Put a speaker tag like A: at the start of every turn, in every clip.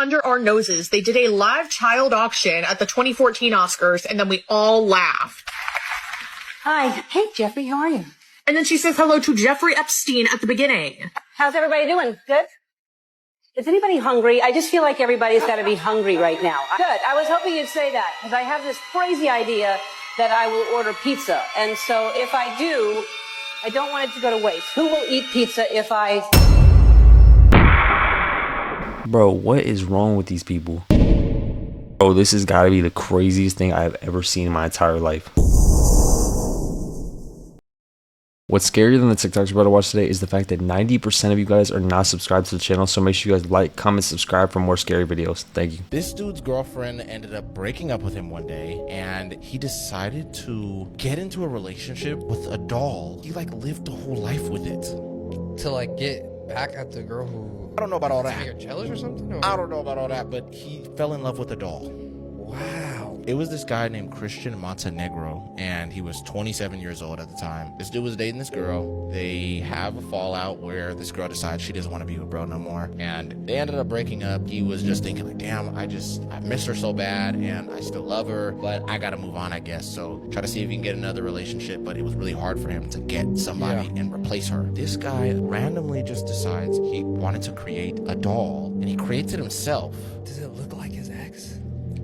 A: Under our noses, they did a live child auction at the 2014 Oscars, and then we all laughed.
B: Hi. Hey, Jeffrey, how are you?
A: And then she says hello to Jeffrey Epstein at the beginning.
B: How's everybody doing? Good? Is anybody hungry? I just feel like everybody's got to be hungry right now. Good. I was hoping you'd say that, because I have this crazy idea that I will order pizza. And so if I do, I don't want it to go to waste. Who will eat pizza if I...
C: Bro, what is wrong with these people? Bro, this has got to be the craziest thing I have ever seen in my entire life. What's scarier than the TikToks we're about to watch today is the fact that 90% of you guys are not subscribed to the channel, so make sure you guys like, comment, subscribe for more scary videos. Thank you.
D: This dude's girlfriend ended up breaking up with him one day, and he decided to get into a relationship with a doll. He like lived the whole life with it.
E: To like get back at the girl who...
D: I don't know about all that.
E: Make her jealous or something? Or?
D: I don't know about all that, but he fell in love with a doll.
E: Wow.
D: It was this guy named Christian Montenegro, and he was 27 years old at the time. This dude was dating this girl. They have a fallout where this girl decides she doesn't want to be with bro no more, and they ended up breaking up. He was just thinking like, damn, I miss her so bad, and I still love her, but I gotta move on, I guess. So try to see if he can get another relationship, but it was really hard for him to get somebody and replace her. This guy randomly just decides he wanted to create a doll, and he creates it himself.
E: Does it look like his ex?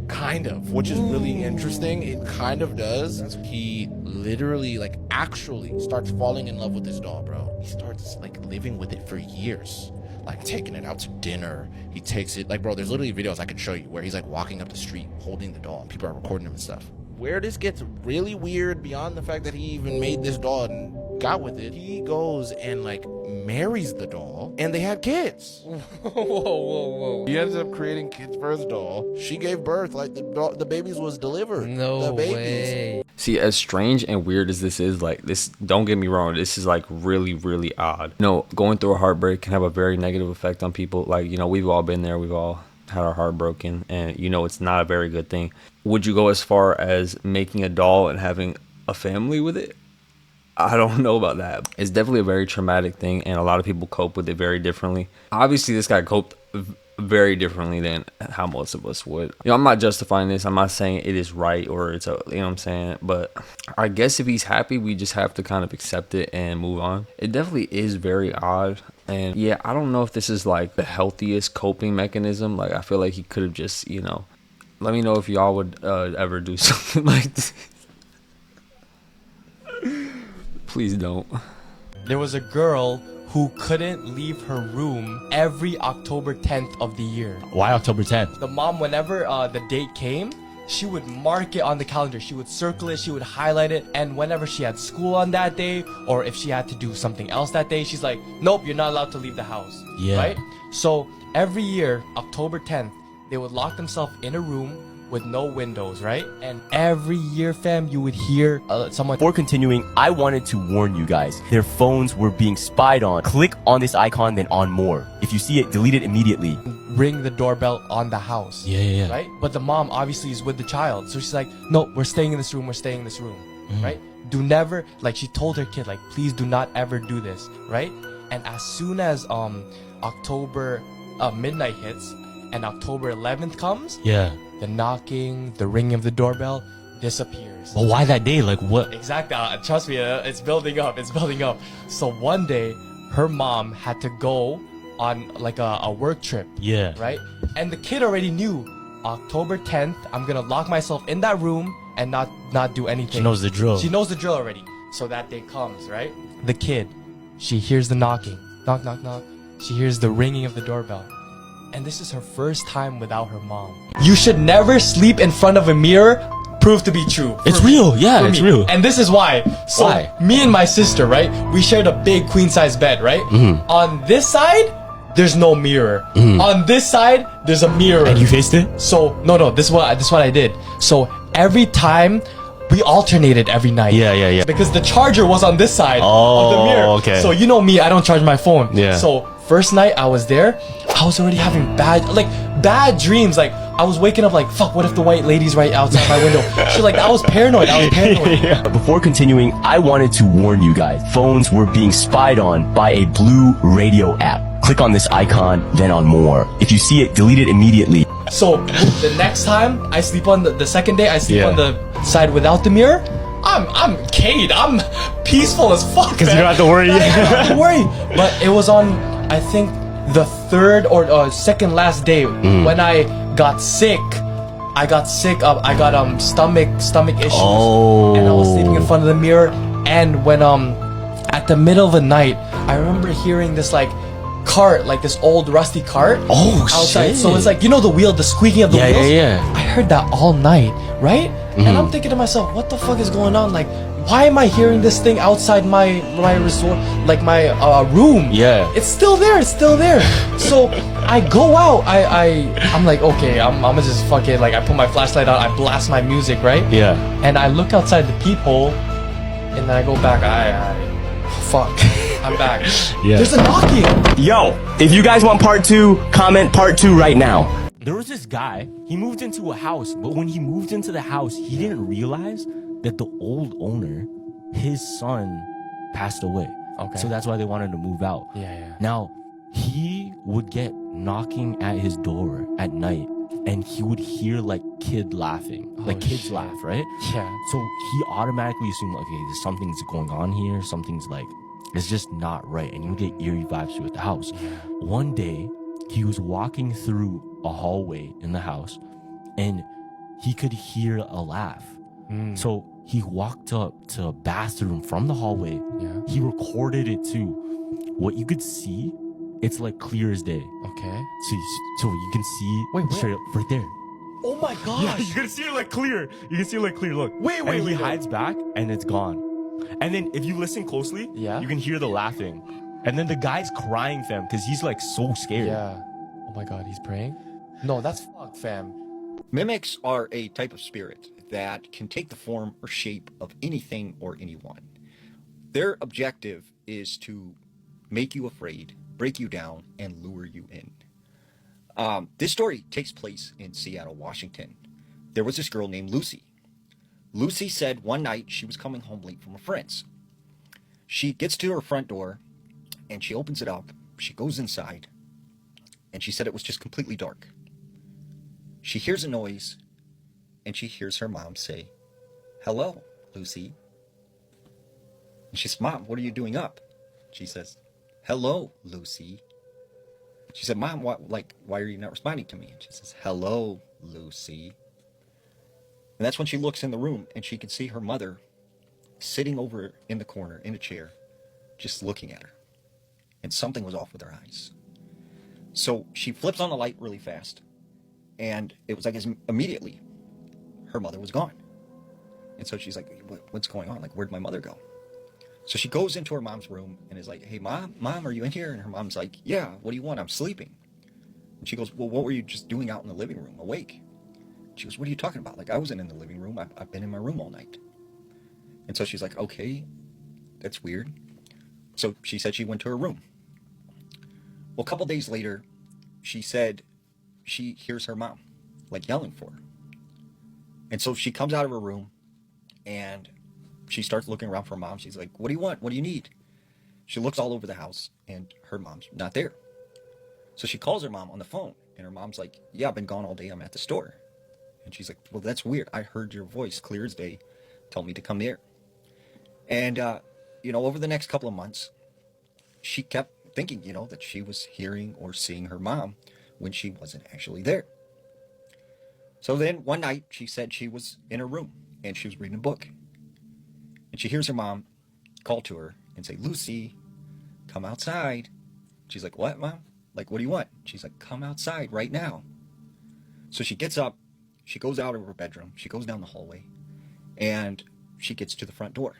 D: Kind of, which is really interesting. It kind of does. He literally, like, actually starts falling in love with this doll, bro. He starts, like, living with it for years. Like, taking it out to dinner. He takes it, like, bro, there's literally videos I can show you where he's, like, walking up the street holding the doll, and people are recording him and stuff. Where this gets really weird, beyond the fact that he even made this doll and got with it, he goes and, like, marries the doll, and they had kids.
E: Whoa.
D: He ended up creating kids for his doll. She gave birth, like the babies was delivered.
E: No way.
C: See, as strange and weird as this is, like, this, don't get me wrong, this is like really, really odd. You know, going through a heartbreak can have a very negative effect on people. Like, you know, we've all been there, we've all had our heart broken, and you know it's not a very good thing. Would you go as far as making a doll and having a family with it? I don't know about that. It's definitely a very traumatic thing, and a lot of people cope with it very differently. Obviously, this guy coped very differently than how most of us would. You know, I'm not justifying this. I'm not saying it is right or it's a, you know what I'm saying? But I guess if he's happy, we just have to kind of accept it and move on. It definitely is very odd. And yeah, I don't know if this is like the healthiest coping mechanism. Like, I feel like he could have just, you know, let me know if y'all would ever do something like this. Please don't.
F: There was a girl who couldn't leave her room every October 10th of the year.
G: Why October 10th?
F: The mom, whenever the date came, she would mark it on the calendar. She would circle it, she would highlight it, and whenever she had school on that day, or if she had to do something else that day, she's like, nope, you're not allowed to leave the house.
G: Yeah.
F: Right? So every year, October 10th, they would lock themselves in a room with no windows, right? And every year, fam, you would hear someone...
G: Before continuing, I wanted to warn you guys. Their phones were being spied on. Click on this icon, then on more. If you see it, delete it immediately.
F: ring the doorbell on the house.
G: Yeah.
F: Right? But the mom obviously is with the child. So she's like, no, we're staying in this room. We're staying in this room. Right? Do never, like, she told her kid, like, please do not ever do this. Right? And as soon as October midnight hits and October 11th comes, the knocking, the ringing of the doorbell disappears.
G: Well, why that day? Like, what?
F: Exactly. Trust me, it's building up. It's building up. So one day, her mom had to go on like a work trip.
G: Yeah.
F: Right? And the kid already knew, October 10th, I'm gonna lock myself in that room and not do anything.
G: She knows the drill.
F: She knows the drill already. So that day comes, right? The kid, she hears the knocking. Knock, knock, knock. She hears the ringing of the doorbell. And this is her first time without her mom. You should never sleep in front of a mirror. Prove to be true.
G: It's real. Yeah, it's real.
F: And this is why. So
G: Why?
F: Me and my sister, right? We shared a big queen size bed, right? On this side, there's no mirror. On this side, there's a mirror.
G: And you faced it?
F: So no, this is what I did. So every time we alternated every night.
G: Yeah.
F: Because the charger was on this side of the mirror.
G: Okay.
F: So you know me, I don't charge my phone.
G: Yeah.
F: So first night I was there, I was already having bad dreams. Like I was waking up like, fuck, what if the white lady's right outside my window? She like, I was paranoid.
G: Yeah. Before continuing, I wanted to warn you guys. Phones were being spied on by a blue radio app. click on this icon, then on more. If you see it, delete it immediately.
F: So the next time I sleep on the second day, I sleep
G: Yeah.
F: on the side without the mirror. I'm Cade. I'm peaceful as fuck. Because
G: you don't have to worry.
F: I don't have to worry. But it was on, I think, the third or second last day when I got sick. I got stomach issues.
G: Oh.
F: And I was sleeping in front of the mirror. And when at the middle of the night, I remember hearing this like cart, like this old rusty cart.
G: Oh,
F: outside.
G: shit.
F: So it's like, you know, the wheel, the squeaking of the
G: Yeah,
F: wheels.
G: yeah, yeah.
F: I heard that all night, right? And I'm thinking to myself, what the fuck is going on? Like, why am I hearing this thing outside my resort, like my room?
G: Yeah.
F: It's still there. It's still there. So I go out. I'm like, okay, I'm gonna just fuck it. Like, I put my flashlight on. I blast my music, right?
G: Yeah.
F: And I look outside the peephole, and then I go back. Fuck. I'm back.
G: Yeah.
F: There's a knocking.
G: Yo, if you guys want part 2, comment part 2 right now. There was this guy, he moved into a house, but when he moved into the house, he didn't realize that the old owner, his son, passed away.
F: Okay.
G: So that's why they wanted to move out.
F: Yeah.
G: Now, he would get knocking at his door at night, and he would hear like kids laughing. Like kids
F: shit.
G: laugh, right?
F: Yeah.
G: So he automatically assumed, okay, there's something's going on here. Something's like, it's just not right. And you get eerie vibes with the house. One day, he was walking through a hallway in the house, and he could hear a laugh. So he walked up to a bathroom from the hallway.
F: Yeah.
G: He recorded it too. What you could see, it's like clear as day.
F: Okay.
G: So you can see
F: Wait,
G: straight up right there.
F: Oh my gosh.
G: Yeah, you can see it like clear. You can see it like clear. Look. And he hides back, and it's gone. And then if you listen closely,
F: Yeah.
G: you can hear the laughing. And then the guy's crying, fam, because he's like so scared.
F: Yeah. Oh my god, he's praying? No, that's fucked, fam.
H: Mimics are a type of spirit that can take the form or shape of anything or anyone. Their objective is to make you afraid, break you down, and lure you in. This story takes place in Seattle, Washington. There was this girl named Lucy. Lucy said one night she was coming home late from her friends. She gets to her front door, and she opens it up. She goes inside, and she said it was just completely dark. She hears a noise, and she hears her mom say, "Hello, Lucy." And she says, "Mom, what are you doing up?" She says, "Hello, Lucy." She said, "Mom, why are you not responding to me?" And she says, "Hello, Lucy." And that's when she looks in the room, and she can see her mother sitting over in the corner in a chair, just looking at her. And something was off with her eyes. So she flips on the light really fast, and it was like immediately her mother was gone. And so she's like, what's going on? Like, where'd my mother go? So she goes into her mom's room and is like, "Hey, mom, are you in here?" And her mom's like, "Yeah, what do you want? I'm sleeping." And she goes, "Well, what were you just doing out in the living room, awake?" She goes, "What are you talking about? Like, I wasn't in the living room. I've been in my room all night." And so she's like, "Okay, that's weird." So she said she went to her room. Well, a couple days later, she said she hears her mom, like, yelling for her. And so she comes out of her room, and she starts looking around for her mom. She's like, "What do you want? What do you need?" She looks all over the house, and her mom's not there. So she calls her mom on the phone, and her mom's like, "Yeah, I've been gone all day. I'm at the store." And she's like, "Well, that's weird. I heard your voice clear as day. Tell me to come there." And, over the next couple of months, she kept thinking, that she was hearing or seeing her mom when she wasn't actually there. So then one night she said she was in her room and she was reading a book. And she hears her mom call to her and say, "Lucy, come outside." She's like, "What, Mom? Like, what do you want?" She's like, "Come outside right now." So she gets up, she goes out of her bedroom, she goes down the hallway, and she gets to the front door.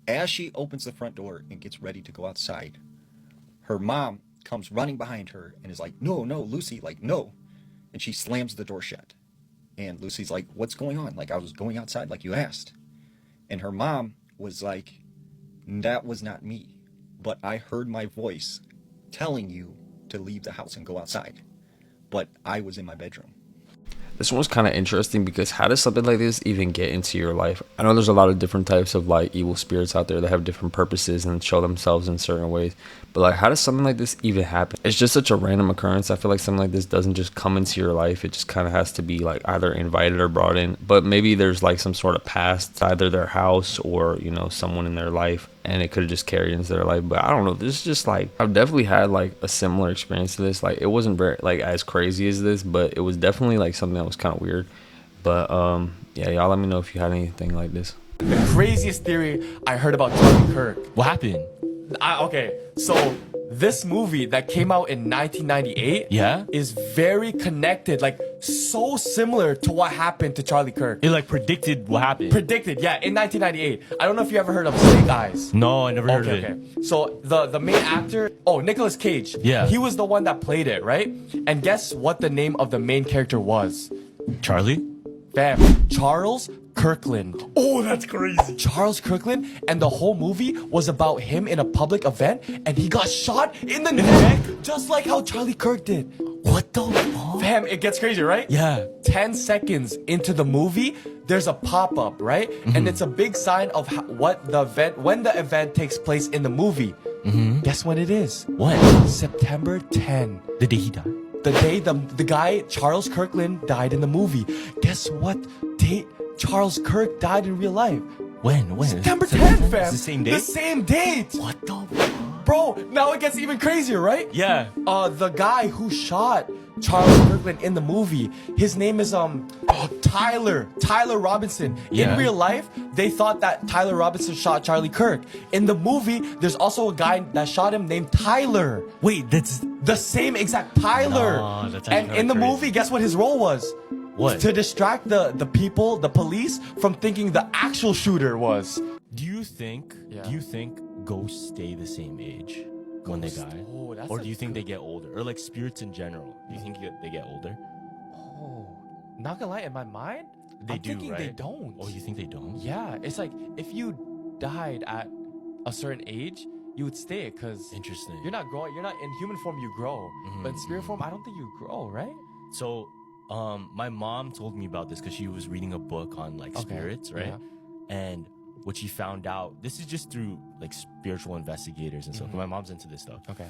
H: As she opens the front door and gets ready to go outside, her mom comes running behind her and is like, no, Lucy, like, no. And she slams the door shut. And Lucy's like, "What's going on? Like, I was going outside like you asked." And her mom was like, "That was not me, but I heard my voice telling you to leave the house and go outside. But I was in my bedroom."
C: This one's kind of interesting because how does something like this even get into your life? I know there's a lot of different types of like evil spirits out there that have different purposes and show themselves in certain ways. But like, how does something like this even happen? It's just such a random occurrence. I feel like something like this doesn't just come into your life. It just kind of has to be like either invited or brought in. But maybe there's like some sort of past, either their house or, you know, someone in their life, and it could have just carried into their life. But I don't know. This is just like, I've definitely had like a similar experience to this. Like, it wasn't very like as crazy as this, but it was definitely like something that was kind of weird. But yeah, y'all let me know if you had anything like this.
F: The craziest theory I heard about Charlie Kirk.
G: What happened?
F: Okay, so this movie that came out in 1998
G: Yeah?
F: is very connected, like so similar to what happened to Charlie Kirk.
G: It like predicted what happened.
F: Predicted, yeah, in 1998. I don't know if you ever heard of Snake Eyes.
G: No, I never heard
F: Okay,
G: of it.
F: okay. So the main actor, Nicolas Cage.
G: Yeah.
F: He was the one that played it, right? And guess what the name of the main character was?
G: Charlie?
F: Fam, Charles Kirkland.
G: Oh, that's crazy.
F: Charles Kirkland, and the whole movie was about him in a public event, and he got shot in the neck, just like how Charlie Kirk did.
G: What the fuck?
F: Fam, it gets crazy, right?
G: Yeah.
F: 10 seconds into the movie, there's a pop-up, right? And it's a big sign of what the event, when the event takes place in the movie. Guess when it is?
G: When?
F: September 10.
G: The day he died.
F: The day the guy, Charles Kirkland, died in the movie. Guess what date Charles Kirk died in real life?
G: When?
F: September 10th, fam.
G: It's the same date?
F: The same date.
G: What the fuck?
F: Bro, now it gets even crazier, right?
G: Yeah.
F: The guy who shot Charles Kirkland in the movie, his name is Tyler Robinson.
G: Yeah.
F: In real life, they thought that Tyler Robinson shot Charlie Kirk. In the movie, there's also a guy that shot him named Tyler.
G: Wait, that's
F: The same exact Tyler.
G: No, that's
F: and
G: actually
F: in the
G: crazy.
F: movie, guess what his role was?
G: What?
F: To distract the people, the police, from thinking the actual shooter was.
G: Do you think ghosts stay the same age when they die?
F: Oh, that's
G: Or
F: a
G: do you think they get older? Or like spirits in general? Do you think they get older?
F: Oh, not gonna lie, in my mind, I'm thinking they don't.
G: Oh, you think they don't?
F: Yeah, it's like if you died at a certain age, you would stay because
G: Interesting.
F: you're not growing. You're not in human form. You grow, but in spirit form, I don't think you grow, right?
G: So, my mom told me about this because she was reading a book on like spirits, right?
F: Yeah.
G: And what she found out, this is just through like spiritual investigators and stuff. My mom's into this stuff.
F: Okay.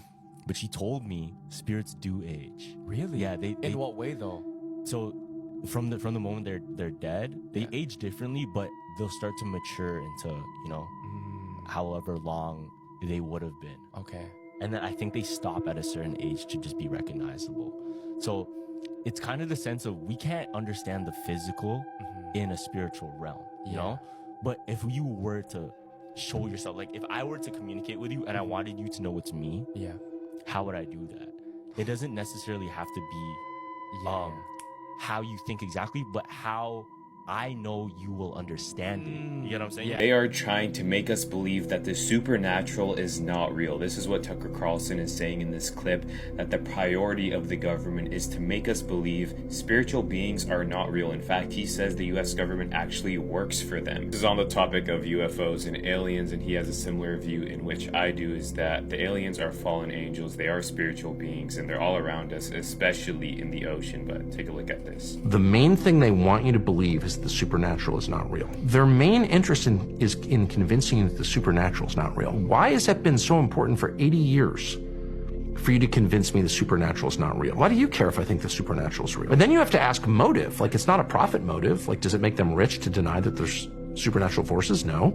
G: But she told me spirits do age.
F: Really?
G: Yeah. They
F: In what way though?
G: So from the moment they're dead, they age differently, but they'll start to mature into, you know, however long they would have been.
F: Okay.
G: And then I think they stop at a certain age to just be recognizable. So it's kind of the sense of we can't understand the physical in a spiritual realm, you know? But if you were to show yourself, like if I were to communicate with you and I wanted you to know it's me,
F: Yeah.
G: how would I do that? It doesn't necessarily have to be how you think exactly, but how I know you will understand it. You get what I'm saying?
I: They are trying to make us believe that the supernatural is not real. This is what Tucker Carlson is saying in this clip, that the priority of the government is to make us believe spiritual beings are not real. In fact, he says the US government actually works for them. This is on the topic of UFOs and aliens, and he has a similar view in which I do, is that the aliens are fallen angels, they are spiritual beings, and they're all around us, especially in the ocean. But take a look at this.
J: The main thing they want you to believe is the supernatural is not real. Their main interest is in convincing you that the supernatural is not real. Why has that been so important for 80 years? For you to convince me the supernatural is not real? Why do you care if I think the supernatural is real? And then you have to ask motive. Like, it's not a profit motive. Like, does it make them rich to deny that there's supernatural forces? No.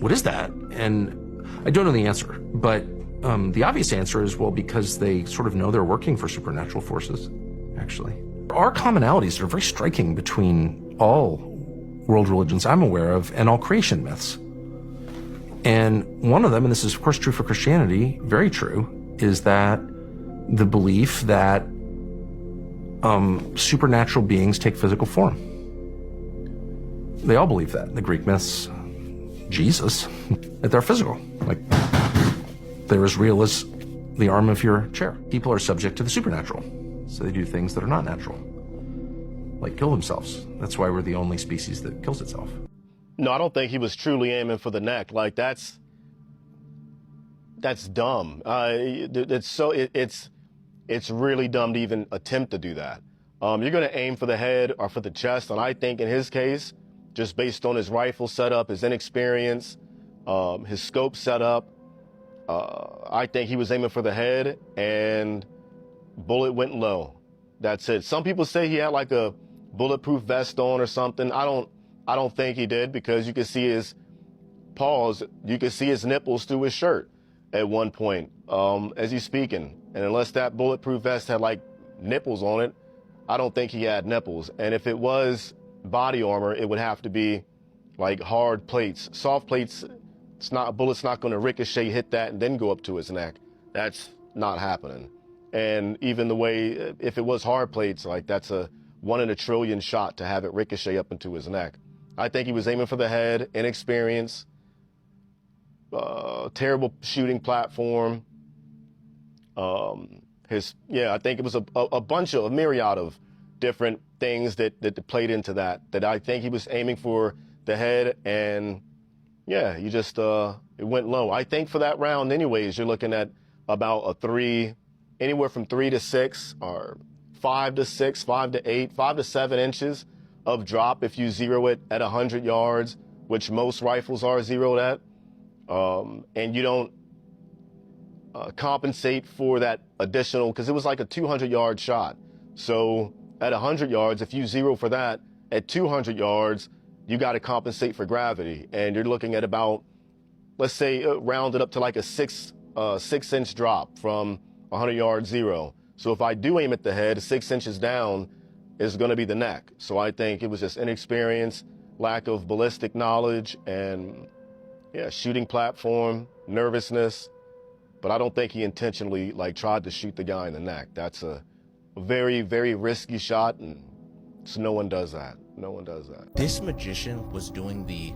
J: What is that? And I don't know the answer, but the obvious answer is, well, because they sort of know they're working for supernatural forces, actually. There are commonalities that are very striking between all world religions I'm aware of and all creation myths. And one of them, and this is of course true for Christianity, very true, is that the belief that supernatural beings take physical form. They all believe that. The Greek myths, Jesus, that they're physical. Like, they're as real as the arm of your chair. People are subject to the supernatural. So they do things that are not natural, like kill themselves. That's why we're the only species that kills itself.
K: No, I don't think he was truly aiming for the neck. Like, that's dumb. It's really dumb to even attempt to do that. You're going to aim for the head or for the chest. And I think in his case, just based on his rifle setup, his inexperience, his scope setup, I think he was aiming for the head and bullet went low. That's it. Some people say he had like a bulletproof vest on or something. I don't think he did, because you could see his paws, you could see his nipples through his shirt at one point as he's speaking. And unless that bulletproof vest had like nipples on it, I don't think he had nipples. And if it was body armor, it would have to be like hard plates. Soft plates, a bullet's not going to ricochet, hit that, and then go up to his neck. That's not happening. And even the way, if it was hard plates, like that's a 1 in a trillion shot to have it ricochet up into his neck. I think he was aiming for the head, inexperience, terrible shooting platform. I think it was a myriad of different things that played into that I think he was aiming for the head, and yeah, you just, it went low. I think for that round anyways, you're looking at about a 3, anywhere from 3 to 6 or 5 to 6, 5 to 8, 5 to 7 inches of drop if you zero it at 100 yards, which most rifles are zeroed at. And you don't compensate for that additional, because it was like a 200-yard shot. So at 100 yards, if you zero for that, at 200 yards, you got to compensate for gravity. And you're looking at about, let's say, rounded up to like a 6-inch drop from 100 yards zero. So if I do aim at the head, 6 inches down is going to be the neck. So I think it was just inexperience, lack of ballistic knowledge, and yeah, shooting platform, nervousness. But I don't think he intentionally like tried to shoot the guy in the neck. That's a very, very risky shot, and so no one does that. No one does that.
D: This magician was doing the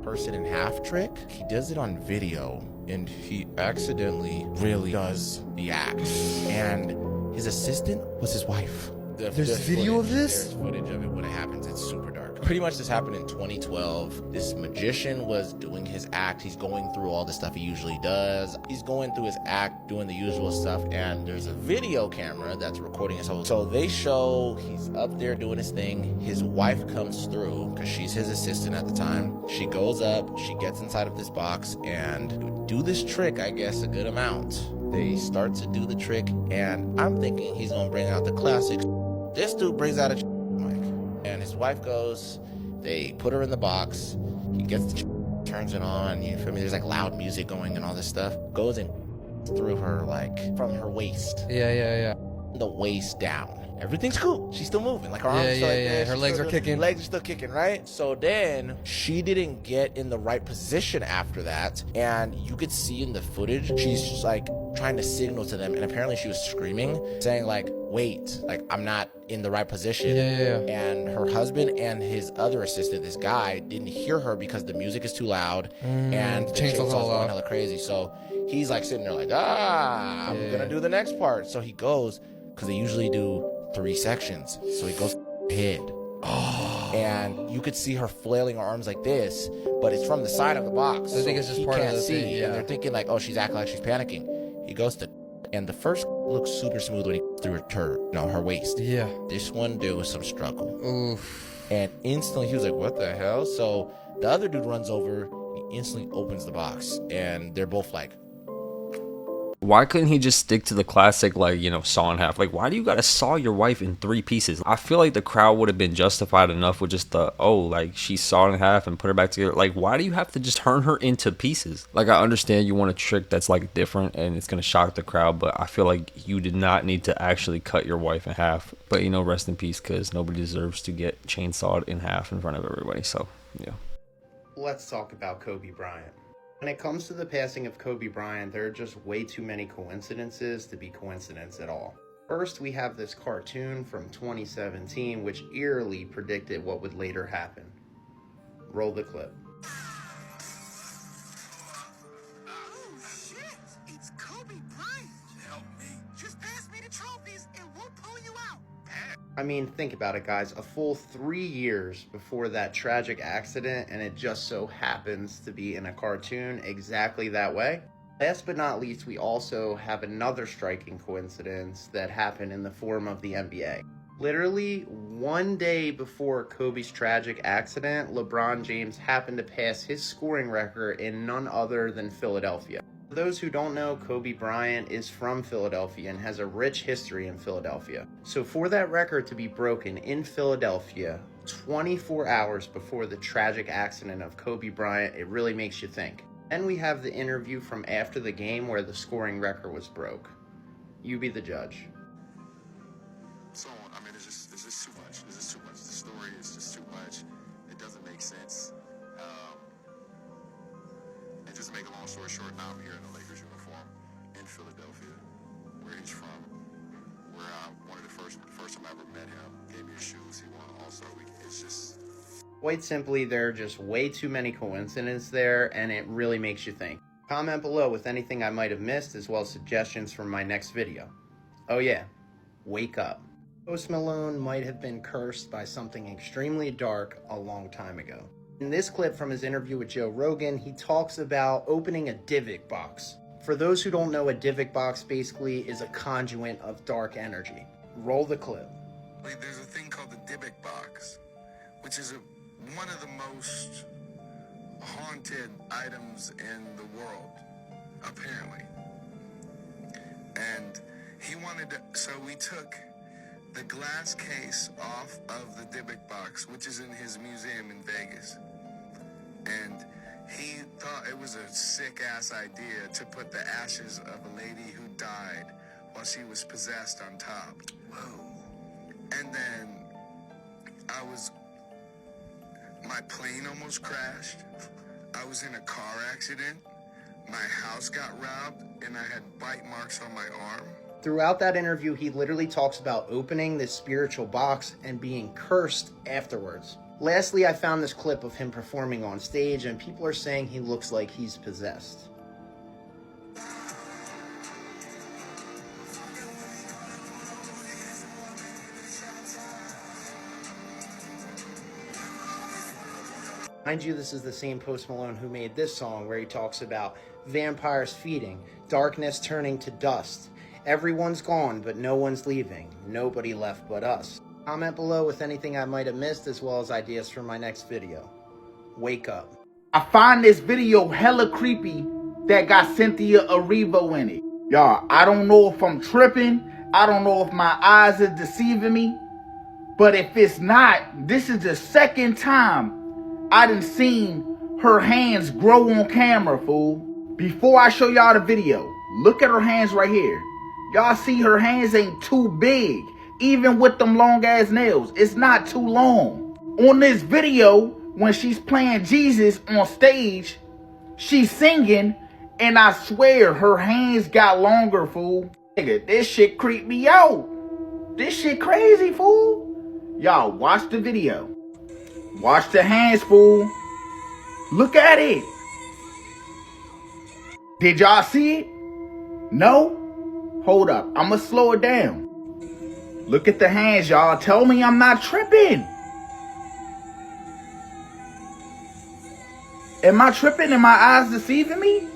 D: person in half trick. He does it on video, and he accidentally really does the act. And his assistant was his wife.
E: There's video of this?
D: There's footage of it when it happens. It's super dark. Pretty much this happened in 2012. This magician was doing his act. He's going through all the stuff he usually does. He's going through his act, doing the usual stuff, and there's a video camera that's recording his whole. So they show he's up there doing his thing. His wife comes through, because she's his assistant at the time. She goes up, she gets inside of this box, and do this trick, I guess, a good amount. They start to do the trick, and I'm thinking he's gonna bring out the classics. This dude brings out a mic, and his wife goes, they put her in the box, he gets the turns it on, you feel me, there's like loud music going and all this stuff, goes in through her, like from her waist.
E: Yeah.
D: The waist down. Everything's cool. She's still moving. Like her arms are still like this.
E: Her legs are kicking.
D: Legs are still kicking, right? So then she didn't get in the right position after that. And you could see in the footage, she's just like trying to signal to them. And apparently she was screaming, saying like, wait, like I'm not in the right position.
E: Yeah.
D: And her husband and his other assistant, this guy, didn't hear her because the music is too loud. And the chainsaw's going hella crazy. So he's like sitting there like, I'm gonna do the next part. So he goes, because they usually do 3 sections. So he goes head. And you could see her flailing her arms like this, but it's from the side of the box.
E: I think it's just part of the thing, yeah.
D: And they're thinking like, oh, she's acting like she's panicking. He goes to, and the first looks super smooth when he threw her waist.
E: Yeah.
D: This one, there was some struggle.
E: Oof.
D: And instantly he was like, what the hell? So the other dude runs over, he instantly opens the box, and they're both like,
C: why couldn't he just stick to the classic, like, saw in half? Like, why do you gotta saw your wife in 3 pieces? I feel like the crowd would have been justified enough with just she sawed in half and put her back together. Like, why do you have to just turn her into pieces? Like, I understand you want a trick that's like different and it's gonna shock the crowd, but I feel like you did not need to actually cut your wife in half. But rest in peace, because nobody deserves to get chainsawed in half in front of everybody. So yeah.
L: Let's talk about Kobe Bryant. When it comes to the passing of Kobe Bryant, there are just way too many coincidences to be coincidence at all. First, we have this cartoon from 2017, which eerily predicted what would later happen. Roll the clip.
M: Oh shit! It's Kobe Bryant! Help me! Just pass me the trophies and we'll pull you out!
L: I mean, think about it, guys. A full 3 years before that tragic accident, and it just so happens to be in a cartoon exactly that way. Last but not least, we also have another striking coincidence that happened in the form of the NBA. Literally 1 day before Kobe's tragic accident, LeBron James happened to pass his scoring record in none other than Philadelphia. For those who don't know, Kobe Bryant is from Philadelphia and has a rich history in Philadelphia. So for that record to be broken in Philadelphia 24 hours before the tragic accident of Kobe Bryant, it really makes you think. Then we have the interview from after the game where the scoring record was broke. You be the judge.
M: So, I mean, it's just too much. It's just too much. The story is just too much. It doesn't make sense. And just to make a long story short, now I'm here in the Lakers uniform in Philadelphia, where he's from, where one of the first time I ever met him, gave me his shoes, he won an All-Star week. It's just...
L: Quite simply, there are just way too many coincidences there, and it really makes you think. Comment below with anything I might have missed, as well as suggestions for my next video. Oh yeah, wake up. Post Malone might have been cursed by something extremely dark a long time ago. In this clip from his interview with Joe Rogan, he talks about opening a Divic box. For those who don't know, a Divic box basically is a conduit of dark energy. Roll the clip.
M: There's a thing called the Divic box, which is one of the most haunted items in the world, apparently. And he wanted to, so we took the glass case off of the Divic box, which is in his museum in Vegas. And he thought it was a sick-ass idea to put the ashes of a lady who died while she was possessed on top. Whoa. And then my plane almost crashed. I was in a car accident. My house got robbed, and I had bite marks on my arm.
L: Throughout that interview, he literally talks about opening this spiritual box and being cursed afterwards. Lastly, I found this clip of him performing on stage, and people are saying he looks like he's possessed. Mind you, this is the same Post Malone who made this song where he talks about vampires feeding, darkness turning to dust. Everyone's gone, but no one's leaving. Nobody left but us. Comment below with anything I might have missed, as well as ideas for my next video. Wake up.
N: I find this video hella creepy that got Cynthia Erivo in it. Y'all, I don't know if I'm tripping. I don't know if my eyes are deceiving me. But if it's not, this is the second time I done seen her hands grow on camera, fool. Before I show y'all the video, look at her hands right here. Y'all see her hands ain't too big. Even with them long ass nails, it's not too long. On this video, when she's playing Jesus on stage, she's singing, and I swear her hands got longer, fool. Nigga, this shit creeped me out. This shit crazy, fool. Y'all, watch the video. Watch the hands, fool. Look at it. Did y'all see it? No? Hold up. I'ma slow it down. Look at the hands, y'all. Tell me I'm not tripping. Am I tripping? Am my eyes deceiving me?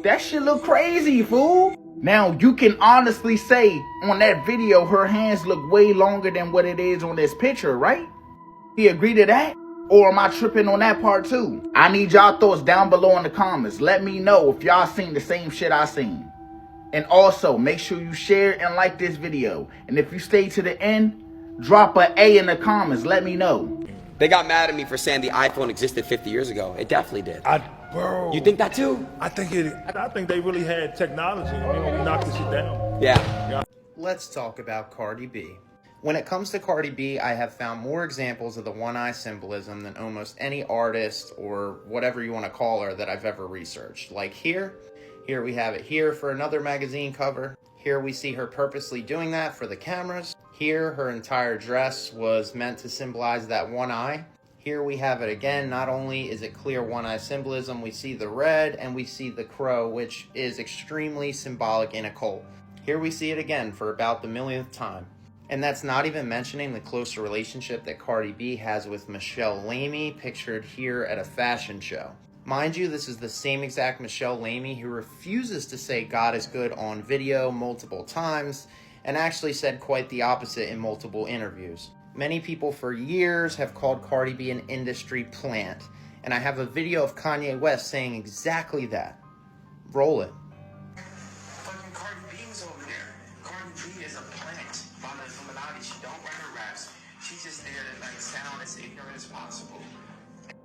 N: That shit look crazy, fool. Now, you can honestly say on that video, her hands look way longer than what it is on this picture, right? You agree to that? Or am I tripping on that part too? I need y'all thoughts down below in the comments. Let me know if y'all seen the same shit I seen. And also, make sure you share and like this video. And if you stay to the end, drop an A in the comments. Let me know.
O: They got mad at me for saying the iPhone existed 50 years ago. It definitely did.
P: Bro.
O: You think that too?
P: I think they really had technology and we knocked this shit down.
O: Yeah.
L: Let's talk about Cardi B. When it comes to Cardi B, I have found more examples of the one-eye symbolism than almost any artist or whatever you want to call her that I've ever researched. Like here we have it here for another magazine cover. Here we see her purposely doing that for the cameras. Here, her entire dress was meant to symbolize that one eye. Here we have it again. Not only is it clear one-eye symbolism, we see the red and we see the crow, which is extremely symbolic in occult. Here we see it again for about the millionth time. And that's not even mentioning the closer relationship that Cardi B has with Michelle Lamy, pictured here at a fashion show. Mind you, this is the same exact Michelle Lamy who refuses to say God is good on video multiple times, and actually said quite the opposite in multiple interviews. Many people for years have called Cardi B an industry plant, and I have a video of Kanye West saying exactly that. Roll it.
M: Fucking Cardi B's over there. Cardi B is a plant from the Illuminati. She don't write her raps. She's just there to like sound as ignorant as possible.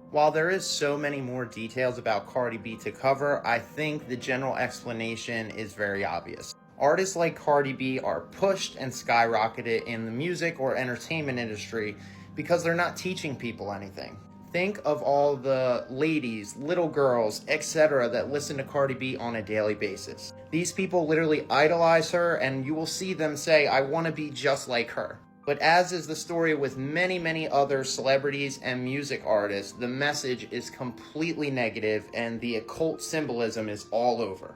L: While there is so many more details about Cardi B to cover, I think the general explanation is very obvious. Artists like Cardi B are pushed and skyrocketed in the music or entertainment industry because they're not teaching people anything. Think of all the ladies, little girls, etc. that listen to Cardi B on a daily basis. These people literally idolize her, and you will see them say, I want to be just like her. But as is the story with many, many other celebrities and music artists, the message is completely negative and the occult symbolism is all over.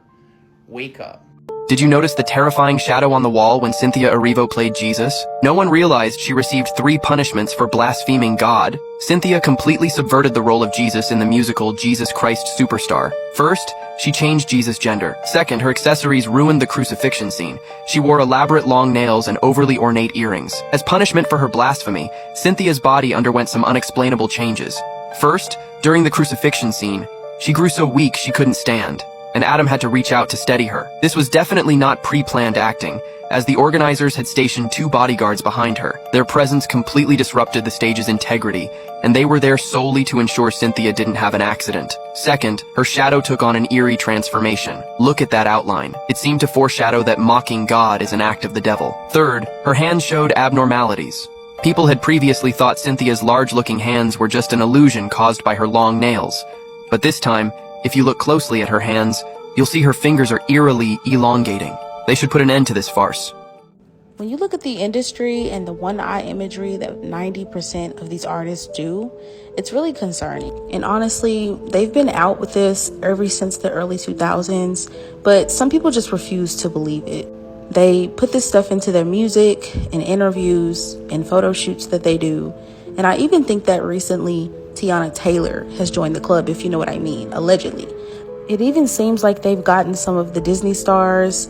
L: Wake up.
Q: Did you notice the terrifying shadow on the wall when Cynthia Erivo played Jesus? No one realized she received 3 punishments for blaspheming God. Cynthia completely subverted the role of Jesus in the musical Jesus Christ Superstar. First, she changed Jesus' gender. Second, her accessories ruined the crucifixion scene. She wore elaborate long nails and overly ornate earrings. As punishment for her blasphemy, Cynthia's body underwent some unexplainable changes. First, during the crucifixion scene, she grew so weak she couldn't stand, and Adam had to reach out to steady her. This was definitely not pre-planned acting, as the organizers had stationed 2 bodyguards behind her. Their presence completely disrupted the stage's integrity, and they were there solely to ensure Cynthia didn't have an accident. Second, her shadow took on an eerie transformation. Look at that outline. It seemed to foreshadow that mocking God is an act of the devil. Third, her hands showed abnormalities. People had previously thought Cynthia's large-looking hands were just an illusion caused by her long nails. But this time, if you look closely at her hands, you'll see her fingers are eerily elongating. They should put an end to this farce.
R: When you look at the industry and the one-eye imagery that 90% of these artists do, it's really concerning. And honestly, they've been out with this ever since the early 2000s, but some people just refuse to believe it. They put this stuff into their music, in interviews, in photo shoots that they do. And I even think that recently Tiana Taylor has joined the club, if you know what I mean, allegedly. It even seems like they've gotten some of the Disney stars,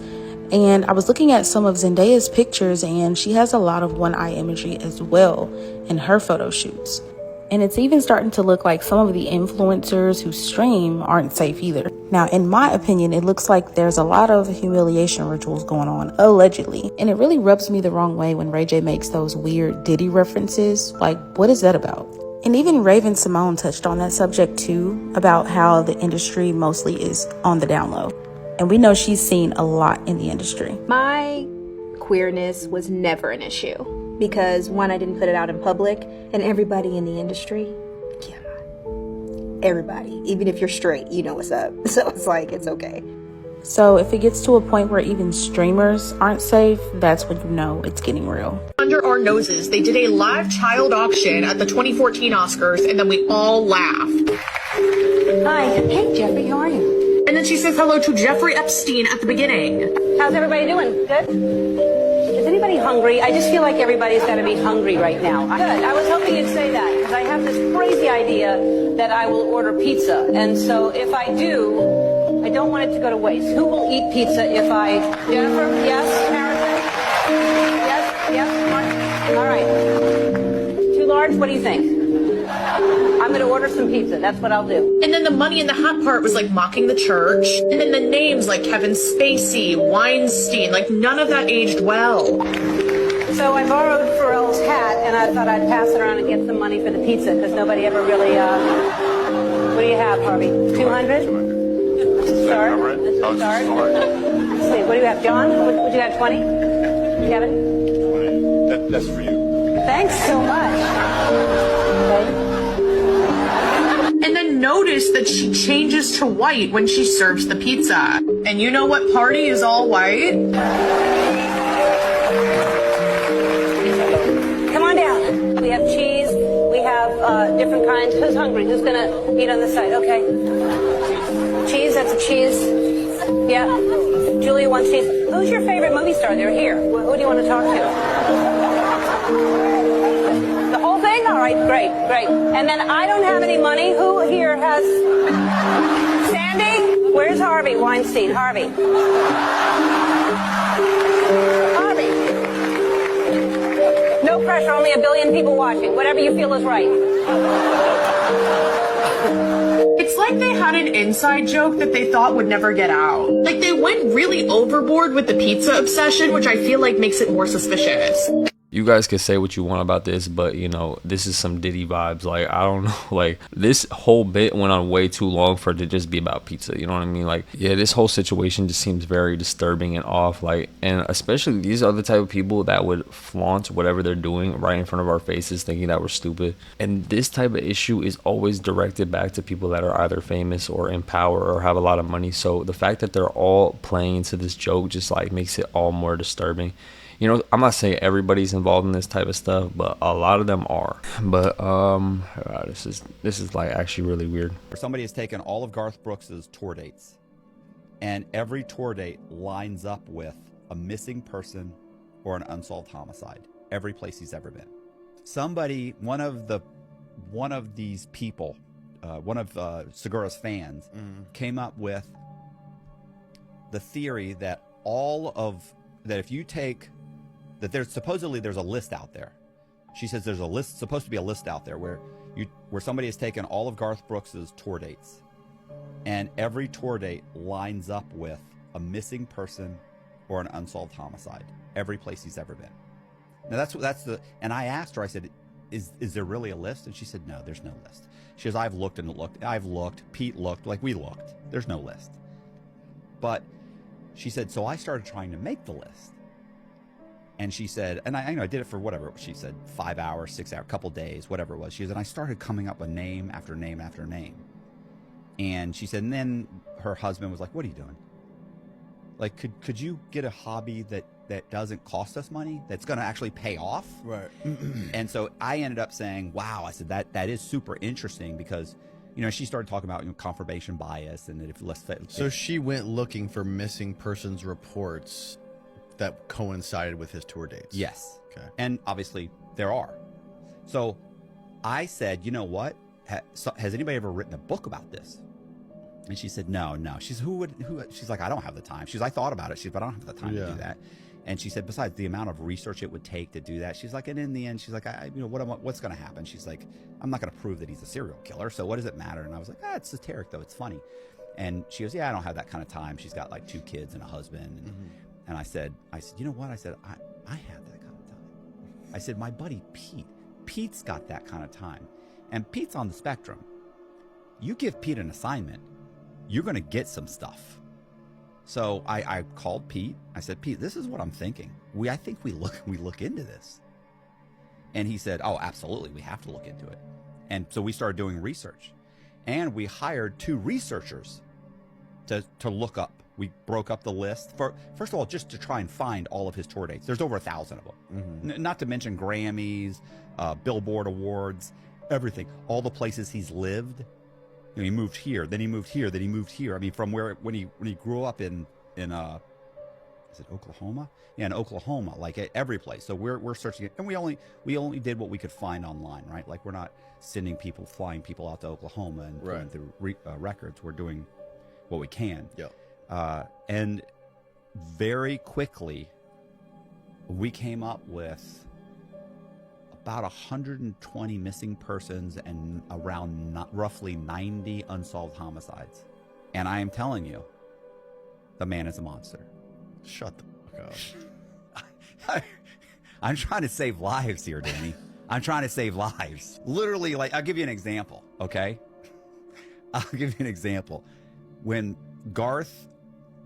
R: and I was looking at some of Zendaya's pictures, and she has a lot of one-eye imagery as well in her photo shoots. And it's even starting to look like some of the influencers who stream aren't safe either. Now, in my opinion, it looks like there's a lot of humiliation rituals going on, allegedly. And it really rubs me the wrong way when Ray J makes those weird Diddy references. Like, what is that about? And even Raven Simone touched on that subject too, about how the industry mostly is on the down low. And we know she's seen a lot in the industry.
S: My queerness was never an issue because, one, I didn't put it out in public, and everybody in the industry, yeah, everybody, even if you're straight, you know what's up. So it's like, it's okay.
R: So if it gets to a point where even streamers aren't safe, that's when you know it's getting real.
A: Under our noses, they did a live child auction at the 2014 Oscars, and then we all laughed.
B: Hi. Hey, Jeffrey, how are you?
A: And then she says hello to Jeffrey Epstein at the beginning.
B: How's everybody doing? Good? Is anybody hungry? I just feel like everybody's got to be hungry right now. Good. I was hoping you'd say that because I have this crazy idea that I will order pizza. And so if I do, I don't want it to go to waste. Who will eat pizza if I... Jennifer? Yes? Harrison? Yes? All right. 2 large? What do you think? I'm going to order some pizza. That's what I'll do.
A: And then the money in the hat part was like mocking the church. And then the names like Kevin Spacey, Weinstein, like none of that aged well.
B: So I borrowed Pharrell's hat and I thought I'd pass it around and get some money for the pizza because nobody ever really, what do you have, Harvey? 200? Start. This is start. Let's see. What do you have, John? Would you have 20? Kevin?
P: 20. That's for you.
B: Thanks so much. Okay.
A: And then notice that she changes to white when she serves the pizza. And you know what party is all white?
B: Come on down. We have cheese. We have different kinds. Who's hungry? Who's going to eat on the side? Okay. Cheese, that's a cheese. Yeah. Julia wants cheese. Who's your favorite movie star? They're here. Who do you want to talk to? The whole thing? All right, great. And then I don't have any money. Who here has... Sandy? Where's Harvey Weinstein? Harvey. No pressure, only a billion people watching. Whatever you feel is right.
A: It's like they had an inside joke that they thought would never get out. Like they went really overboard with the pizza obsession, which I feel like makes it more suspicious.
C: You guys can say what you want about this, but you know, this is some Diddy vibes. Like, I don't know, like this whole bit went on way too long for it to just be about pizza. You know what I mean? Like, yeah, this whole situation just seems very disturbing and off. Like, and especially these are the type of people that would flaunt whatever they're doing right in front of our faces, thinking that we're stupid. And this type of issue is always directed back to people that are either famous or in power or have a lot of money. So the fact that they're all playing into this joke just like makes it all more disturbing. You know, I'm not saying everybody's involved in this type of stuff, but a lot of them are. But this is like actually really weird.
T: Somebody has taken all of Garth Brooks's tour dates, and every tour date lines up with a missing person or an unsolved homicide. Every place he's ever been. Somebody, one of these people, one of Segura's fans, came up with the theory that if you take that there's a list out there. She says there's supposed to be a list out there where somebody has taken all of Garth Brooks's tour dates, and every tour date lines up with a missing person or an unsolved homicide. Every place he's ever been. Now and I asked her, I said, is there really a list? And she said, no, there's no list. She goes, I've looked, Pete looked, like we looked. There's no list. But she said, so I started trying to make the list. And she said, and I did it for whatever she said, 5 hours, 6 hours, couple days, whatever it was. She said, and I started coming up with name after name after name. And she said, and then her husband was like, what are you doing? Like, could you get a hobby that doesn't cost us money, that's going to actually pay off?
E: Right.
T: And so I ended up saying, wow, I said, that is super interesting because, you know, she started talking about confirmation bias and that
E: So she went looking for missing persons reports that coincided with his tour dates.
T: Yes.
E: Okay.
T: And obviously there are. So I said, you know what? Has anybody ever written a book about this? And she said, no. She's she's like, I don't have the time. She's, I thought about it. She's, but I don't have the time to do that. And she said, besides the amount of research it would take to do that, she's like, and in the end, she's like, what's going to happen? She's like, I'm not going to prove that he's a serial killer. So what does it matter? And I was like, it's satiric though. It's funny. And she goes, yeah, I don't have that kind of time. She's got like 2 kids and a husband. And I said, you know what? I said, I have that kind of time. I said, my buddy Pete's got that kind of time. And Pete's on the spectrum. You give Pete an assignment, you're going to get some stuff. So I called Pete. I said, Pete, this is what I'm thinking. I think we look into this. And he said, oh, absolutely. We have to look into it. And so we started doing research. And we hired 2 researchers to look up. We broke up the list first of all, just to try and find all of his tour dates. There's over 1,000 of them. Not to mention Grammys, Billboard Awards, everything. All the places he's lived. You know, he moved here, then he moved here, then he moved here. I mean, from when he grew up in is it Oklahoma? Yeah, in Oklahoma, like every place. So we're searching it, and we only did what we could find online, right? Like we're not flying people out to Oklahoma and pulling through records. We're doing what we can.
E: Yeah.
T: And very quickly, we came up with about 120 missing persons and around roughly 90 unsolved homicides. And I am telling you, the man is a monster.
E: Shut the fuck up.
T: I'm trying to save lives here, Danny. I'm trying to save lives. Literally, like, I'll give you an example, okay? I'll give you an example. When Garth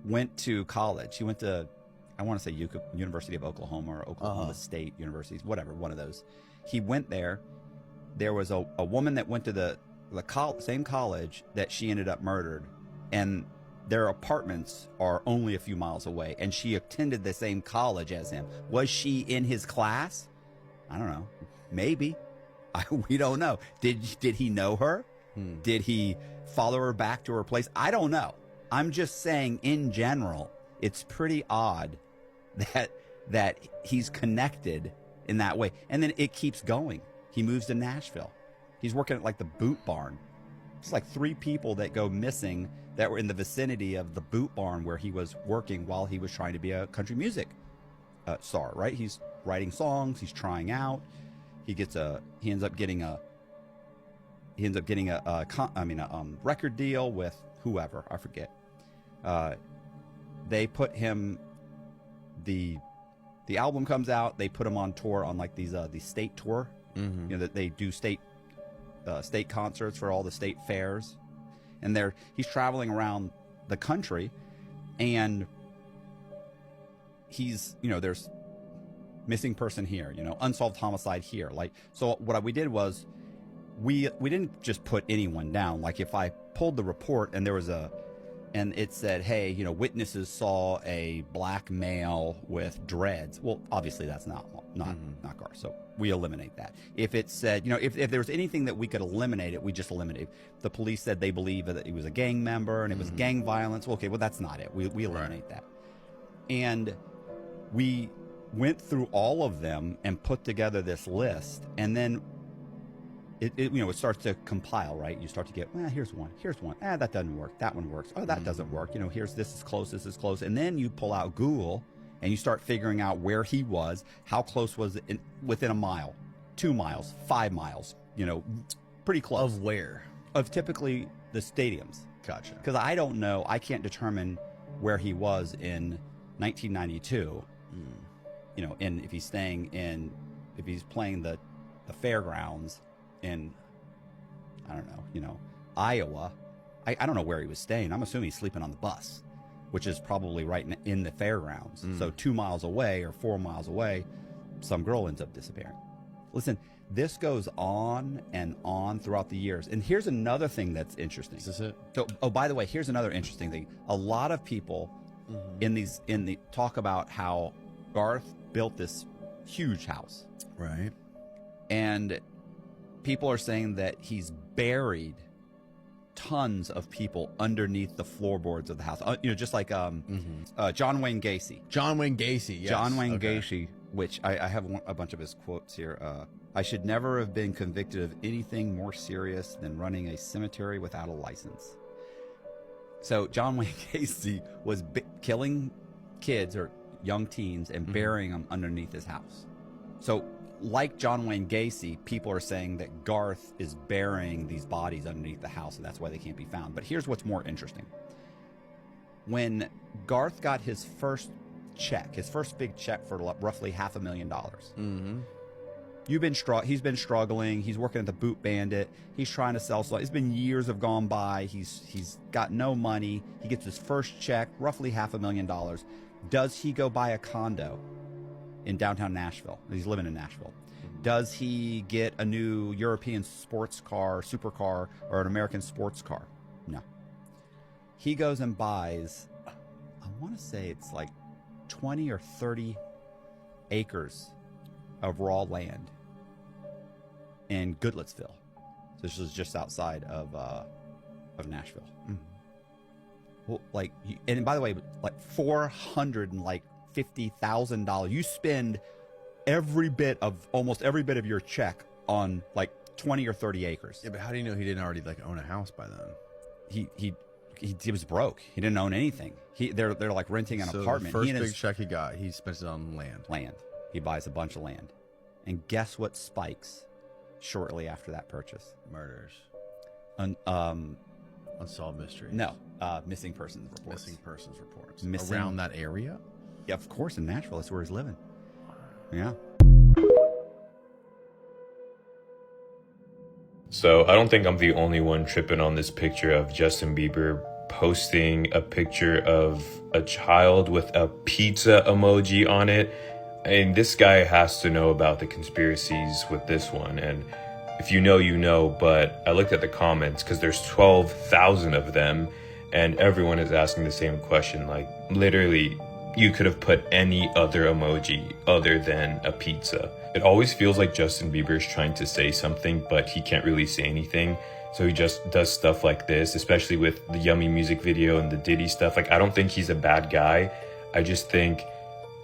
T: went to college, he went to, I want to say University of Oklahoma or Oklahoma State University, whatever, one of those. He went there. There was a woman that went to the same college that she ended up murdered, and their apartments are only a few miles away, and she attended the same college as him. Was she in his class? I don't know. Maybe. We don't know. Did he know her? Did he follow her back to her place? I don't know. I'm just saying, in general, it's pretty odd that he's connected in that way. And then it keeps going. He moves to Nashville. He's working at like the Boot Barn. It's like 3 people that go missing that were in the vicinity of the Boot Barn where he was working while he was trying to be a country music star, right? He's writing songs, he's trying out. He ends up getting a record deal with whoever, I forget. They put him, the album comes out, they put him on tour on like these state tour,
E: Mm-hmm.
T: you know, that they do state concerts for all the state fairs, and he's traveling around the country, and he's, you know, there's missing person here, you know, unsolved homicide here. Like, so what we did was we didn't just put anyone down. Like, if I pulled the report and and it said, hey, you know, witnesses saw a black male with dreads. Well, obviously that's not Garth, so we eliminate that. If it said, you know, if there was anything that we could eliminate it, we just eliminate it. The police said they believe that he was a gang member and it was gang violence. Well, okay, well, that's not it. We eliminate that. And we went through all of them and put together this list, and then it starts to compile, right? You start to get, well, here's one, that doesn't work, that one works, oh, that doesn't work, you know, this is close, and then you pull out Google and you start figuring out where he was, how close was it, within a mile, 2 miles, 5 miles, you know, pretty close.
E: Of where?
T: Of typically the stadiums.
E: Gotcha.
T: Because I don't know, I can't determine where he was in 1992, you know, and if he's playing the fairgrounds in, I don't know, you know, Iowa. I don't know where he was staying. I'm assuming he's sleeping on the bus, which is probably right in the fairgrounds. So 2 miles away or 4 miles away, some girl ends up disappearing. Listen, this goes on and on throughout the years. And here's another thing that's interesting.
E: Is this it?
T: So, oh, by the way, here's another interesting thing. A lot of people talk about how Garth built this huge house.
E: Right.
T: And people are saying that he's buried tons of people underneath the floorboards of the house. You know, just like John Wayne Gacy.
E: John Wayne Gacy, yes.
T: John Wayne Gacy, which I have a bunch of his quotes here. I should never have been convicted of anything more serious than running a cemetery without a license. So John Wayne Gacy was killing kids or young teens and burying them underneath his house. So, like John Wayne Gacy, people are saying that Garth is burying these bodies underneath the house, and that's why they can't be found. But here's what's more interesting. When Garth got his first big check for roughly $500,000, he's been struggling. He's working at the Boot Bandit. He's trying to sell stuff. It's been years have gone by. He's got no money. He gets his first check, roughly $500,000. Does he go buy a condo in downtown Nashville? He's living in Nashville. Does he get a new European sports car, supercar, or an American sports car? No. He goes and buys, I want to say it's like 20 or 30 acres of raw land in Goodlettsville. This is just outside of Nashville. Well, like, and by the way, like $450,000. You spend almost every bit of your check on like 20 or 30 acres.
E: Yeah, but how do you know he didn't already like own a house by then?
T: He was broke. He didn't own anything. They're like renting an apartment.
E: The first big check he got, he spent it on land.
T: He buys a bunch of land, and guess what spikes shortly after that purchase?
E: Murders. Unsolved mysteries.
T: No, missing persons reports.
E: Missing persons reports.
T: Around
E: that area?
T: Yeah, of course, in Nashville. That's where he's living. Yeah.
I: So I don't think I'm the only one tripping on this picture of Justin Bieber posting a picture of a child with a pizza emoji on it. And this guy has to know about the conspiracies with this one. And if you know, you know, but I looked at the comments because there's 12,000 of them and everyone is asking the same question. Like, literally, you could have put any other emoji other than a pizza. It always feels like Justin Bieber is trying to say something, but he can't really say anything. So he just does stuff like this, especially with the Yummy music video and the Diddy stuff. Like, I don't think he's a bad guy. I just think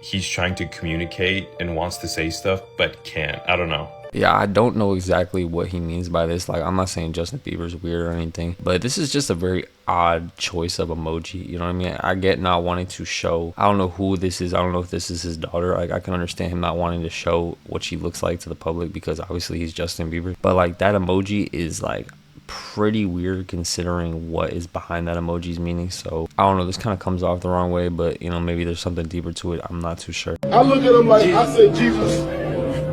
I: he's trying to communicate and wants to say stuff, but can't. I don't know.
C: Yeah, I don't know exactly what he means by this. Like, I'm not saying Justin Bieber's weird or anything, but this is just a very odd choice of emoji. You know what I mean? I get not wanting to show. I don't know who this is. I don't know if this is his daughter. Like, I can understand him not wanting to show what she looks like to the public because obviously he's Justin Bieber. But like, that emoji is like pretty weird considering what is behind that emoji's meaning. So I don't know, this kind of comes off the wrong way, but you know, maybe there's something deeper to it. I'm not too sure.
U: I look at him like, I said, Jesus.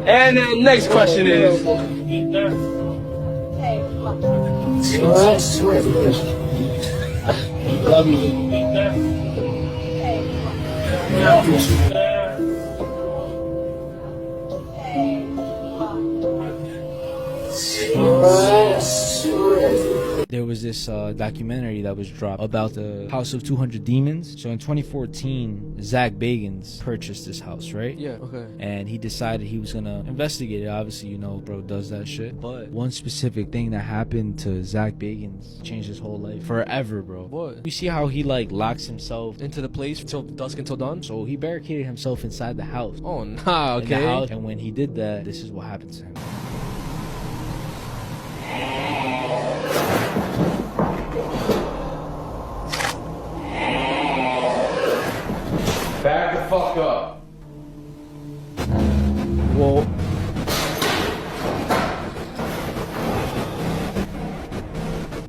V: And then next question is.
U: Love you.
W: There was this documentary that was dropped about the House of 200 Demons. So in 2014, Zach Bagans purchased this house, right?
F: Yeah, okay.
W: And he decided he was gonna investigate it. Obviously, you know, bro does that shit. But one specific thing that happened to Zach Bagans changed his whole life forever, bro.
F: What?
W: You see how he like locks himself
F: Into the place until dusk until dawn?
W: So he barricaded himself inside the house.
F: Oh, nah,
W: In the
F: okay.
W: house. And when he did that, this is what happened to him.
V: Back the fuck up.
W: Well,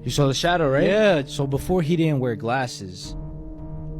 W: you saw the shadow, right? Yeah. So before he didn't wear glasses.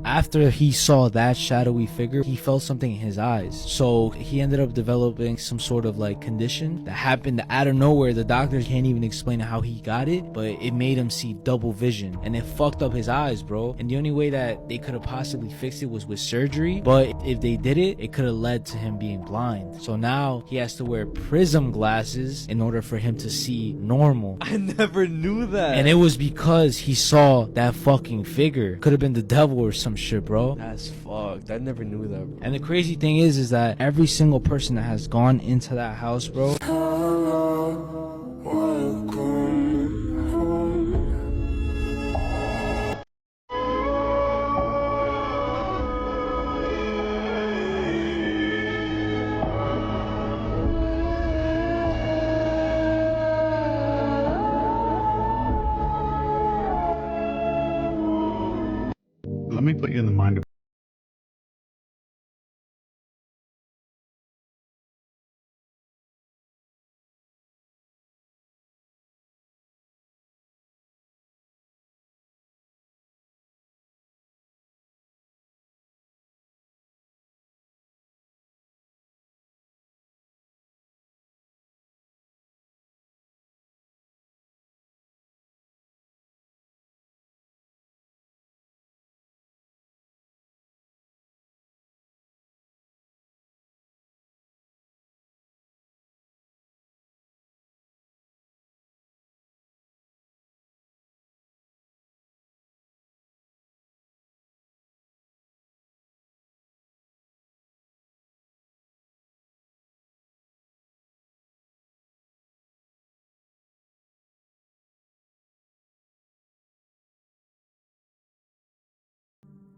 W: After he saw that shadowy figure, he felt something in his eyes. So he ended up developing some sort of like condition that happened out of nowhere. The doctors can't even explain how he got it, but it made him see double vision and it fucked up his eyes, bro. And the only way that they could have possibly fixed it was with surgery. But if they did it, it could have led to him being blind. So now he has to wear prism glasses in order for him to see normal.
F: I never knew that.
W: And it was because he saw that fucking figure. Could have been the devil or some shit, bro.
F: That's fucked. I never knew that, bro.
W: And the crazy thing is that every single person that has gone into that house, bro,
E: Let me put you in the mind of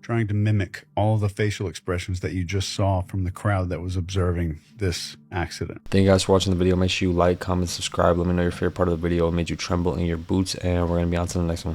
E: trying to mimic all the facial expressions that you just saw from the crowd that was observing this accident.
C: Thank you guys for watching the video. Make sure you like, comment, subscribe. Let me know your favorite part of the video. It made you tremble in your boots, and we're gonna be on to the next one.